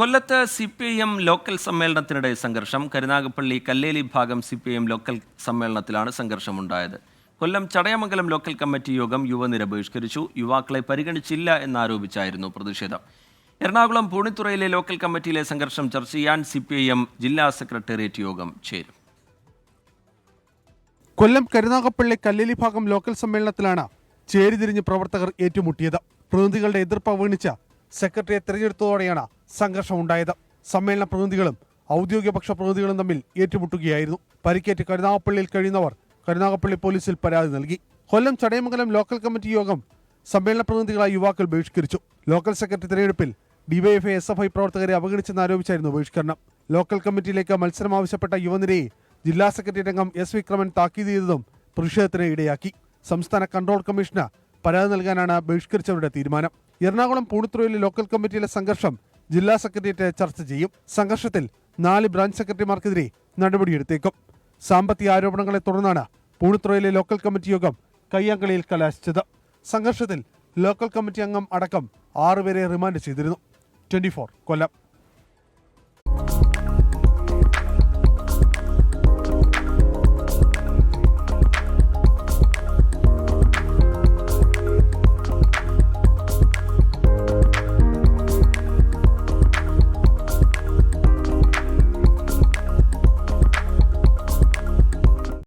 കൊല്ലത്ത് CPIM local സമ്മേളനത്തിനിടെ സംഘർഷം. കരുനാഗപ്പള്ളി കല്ലേലി ഭാഗം CPIM ലോക്കൽ സമ്മേളനത്തിലാണ് സംഘർഷമുണ്ടായത്. കൊല്ലം ചടയമംഗലം ലോക്കൽ കമ്മിറ്റി യോഗം യുവനിര ബഹിഷ്കരിച്ചു. യുവാക്കളെ പരിഗണിച്ചില്ല എന്നാരോപിച്ചായിരുന്നു പ്രതിഷേധം. എറണാകുളം പൂണിത്തുറയിലെ ലോക്കൽ കമ്മിറ്റിയിലെ സംഘർഷം ചർച്ച ചെയ്യാൻ CPIM ജില്ലാ സെക്രട്ടേറിയറ്റ് യോഗം ചേരും. കൊല്ലം കരുനാഗപ്പള്ളി കല്ലേലി ഭാഗം ലോക്കൽ സമ്മേളനത്തിലാണ് ചേരിതിരിഞ്ഞ് പ്രവർത്തകർ ഏറ്റുമുട്ടിയത്. പ്രതിനിധികളുടെ എതിർപ്പ് അവഗണിച്ച സെക്രട്ടറിയെ തെരഞ്ഞെടുത്തതോടെയാണ് സംഘർഷമുണ്ടായത്. സമ്മേളന പ്രതിനിധികളും ഔദ്യോഗിക പക്ഷ പ്രതിനിധികളും തമ്മിൽ ഏറ്റുമുട്ടുകയായിരുന്നു. പരിക്കേറ്റ് കരുനാഗപ്പള്ളിയിൽ കഴിയുന്നവർ കരുനാഗപ്പള്ളി പോലീസിൽ പരാതി നൽകി. കൊല്ലം ചടയമംഗലം ലോക്കൽ കമ്മിറ്റി യോഗം സമ്മേളന പ്രതിനിധികളായ യുവാക്കൾ ബഹിഷ്കരിച്ചു. ലോക്കൽ സെക്രട്ടറി തെരഞ്ഞെടുപ്പിൽ DYFI SFI പ്രവർത്തകരെ അവഗണിച്ചെന്നാരോപിച്ചായിരുന്നു ബഹിഷ്കരണം. ലോക്കൽ കമ്മിറ്റിയിലേക്ക് മത്സരം ആവശ്യപ്പെട്ട യുവനിരയെ ജില്ലാ സെക്രട്ടേറിയറ്റ് അംഗം S വിക്രമൻ താക്കീത് ചെയ്തതും പ്രതിഷേധത്തിന് ഇടയാക്കി. സംസ്ഥാന കൺട്രോൾ കമ്മീഷന് പരാതി നൽകാനാണ് ബഹിഷ്കരിച്ചവരുടെ തീരുമാനം. എറണാകുളം പൂണിത്തുറയിലെ ലോക്കൽ കമ്മിറ്റിയിലെ സംഘർഷം ജില്ലാ സെക്രട്ടേറിയറ്റ് ചർച്ച ചെയ്യും. സംഘർഷത്തിൽ 4 ബ്രാഞ്ച് സെക്രട്ടറിമാർക്കെതിരെ നടപടിയെടുത്തേക്കും. സാമ്പത്തിക ആരോപണങ്ങളെ തുടർന്നാണ് പൂണിത്തുറയിലെ ലോക്കൽ കമ്മിറ്റി യോഗം കയ്യാങ്കളിയിൽ കലാശിച്ചത്. സംഘർഷത്തിൽ ലോക്കൽ കമ്മിറ്റി അംഗം അടക്കം 6 പേരെ റിമാൻഡ് ചെയ്തിരുന്നു. 24 കൊല്ലം.